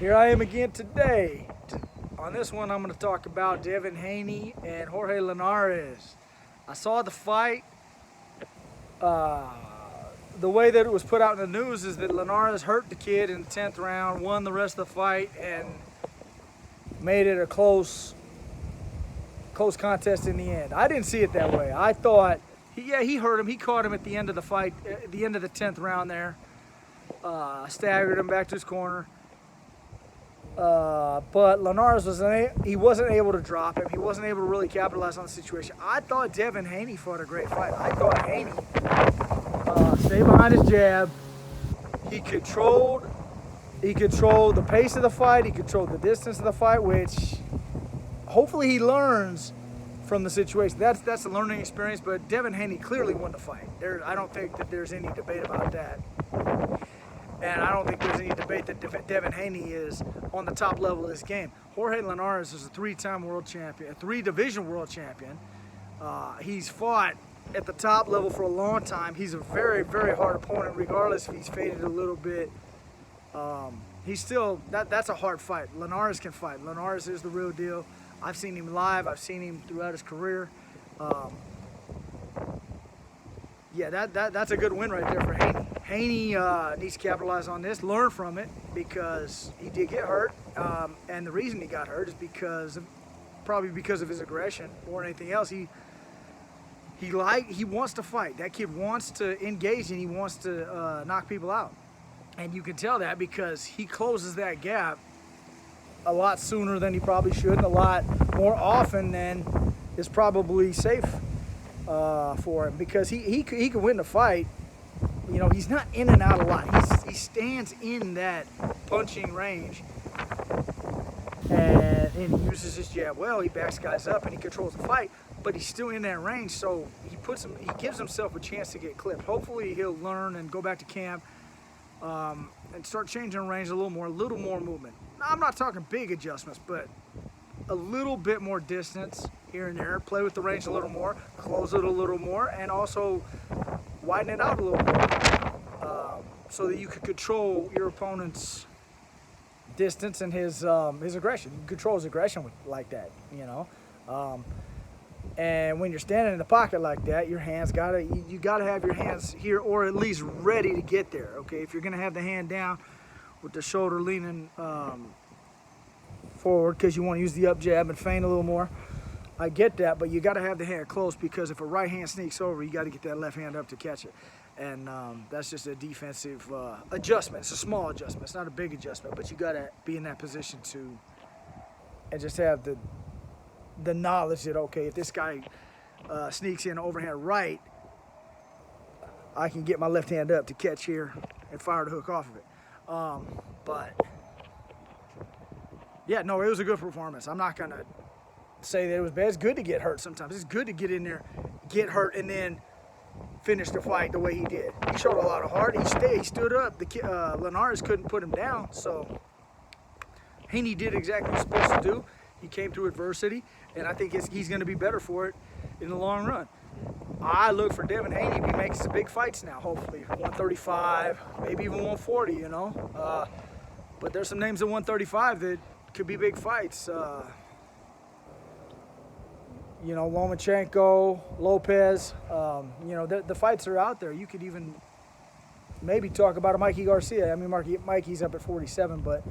Here I am again today. On this one, I'm going to talk about Devin Haney and Jorge Linares. I saw the fight. The way that it was put out in the news is that Linares hurt the kid in the 10th round, won the rest of the fight, and made it a close contest in the end. I didn't see it that way. I thought, he hurt him. He caught him at the end of the fight, at the end of the 10th round there. Staggered him back to his corner. But Linares wasn't able to drop him. He wasn't able to really capitalize on the situation. I thought Devin Haney fought a great fight. I thought Haney stayed behind his jab. He controlled the pace of the fight. He controlled the distance of the fight, which hopefully he learns from the situation. That's a learning experience. But Devin Haney clearly won the fight. I don't think that there's any debate about that. And I don't think there's any debate that Devin Haney is on the top level of this game. Jorge Linares is a three-time world champion, a three-division world champion. He's fought at the top level for a long time. He's a very, very hard opponent, regardless if he's faded a little bit. He's still, that's a hard fight. Linares can fight. Linares is the real deal. I've seen him live. I've seen him throughout his career. Yeah, that's a good win right there for Haney. Haney needs to capitalize on this, learn from it, because he did get hurt, and the reason he got hurt is probably because of his aggression or anything else. He wants to fight. That kid wants to engage and he wants to knock people out, and you can tell that because he closes that gap a lot sooner than he probably should, and a lot more often than is probably safe for him, because he can win the fight. You know, he's not in and out a lot. He stands in that punching range and he uses his jab well. He backs guys up and he controls the fight, but he's still in that range, so he gives himself a chance to get clipped. Hopefully he'll learn and go back to camp and start changing range a little more movement. Now, I'm not talking big adjustments, but a little bit more distance here and there. Play with the range a little more, close it a little more, and also widen it out a little more, so that you can control your opponent's distance and his aggression. You can control his aggression like that, you know. And when you're standing in the pocket like that, your hands you gotta have your hands here, or at least ready to get there. Okay, if you're gonna have the hand down with the shoulder leaning forward because you want to use the up jab and feint a little more, I get that, but you got to have the hand close, because if a right hand sneaks over, you got to get that left hand up to catch it. And that's just a defensive adjustment. It's a small adjustment. It's not a big adjustment, but you got to be in that position and just have the knowledge that, okay, if this guy sneaks in overhand right, I can get my left hand up to catch here and fire the hook off of it. But yeah, no, it was a good performance. I'm not gonna say that it was bad. It's good to get hurt sometimes. It's good to get in there, get hurt, and then finish the fight the way he did. He showed a lot of heart. He stood up. Linares couldn't put him down, so Haney did exactly what he was supposed to do. He came through adversity, and I think he's going to be better for it in the long run. I look for Devin Haney to be making some big fights now, hopefully. 135, maybe even 140, you know. But there's some names at 135 that could be big fights. You know, Lomachenko, Lopez, you know, the fights are out there. You could even maybe talk about a Mikey Garcia. I mean, Mikey's up at 47, but,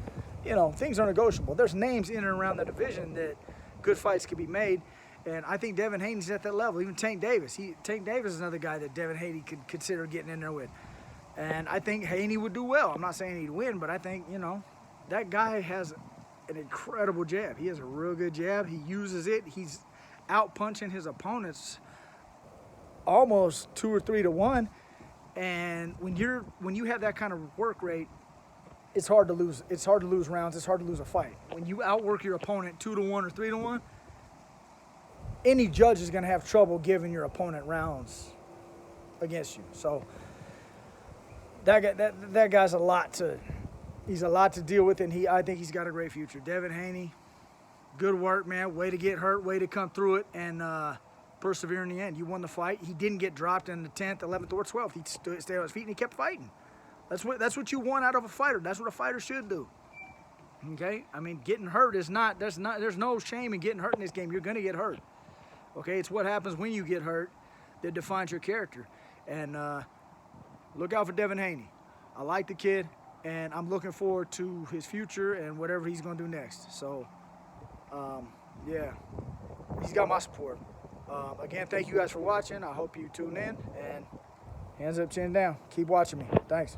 you know, things are negotiable. There's names in and around the division that good fights could be made, and I think Devin Haney's at that level. Even Tank Davis. Tank Davis is another guy that Devin Haney could consider getting in there with. And I think Haney would do well. I'm not saying he'd win, but I think, you know, that guy has an incredible jab. He has a real good jab. He uses it. He's out punching his opponents almost 2 or 3 to 1, and when you have that kind of work rate, it's hard to lose. It's hard to lose rounds. It's hard to lose a fight. When you outwork your opponent 2 to 1 or 3 to 1, any judge is going to have trouble giving your opponent rounds against you. So that guy's a lot to deal with, and I think he's got a great future. Devin Haney, good work, man. Way to get hurt, way to come through it, and persevere in the end. You won the fight. He didn't get dropped in the 10th, 11th, or 12th. He stayed on his feet, and he kept fighting. That's what you want out of a fighter. That's what a fighter should do. Okay, I mean, getting hurt is not. There's no shame in getting hurt in this game. You're gonna get hurt. Okay, it's what happens when you get hurt that defines your character. And look out for Devin Haney. I like the kid, and I'm looking forward to his future and whatever he's gonna do next. So, yeah, he's got my support. Again, thank you guys for watching. I hope you tune in, and hands up, chin down. Keep watching me. Thanks.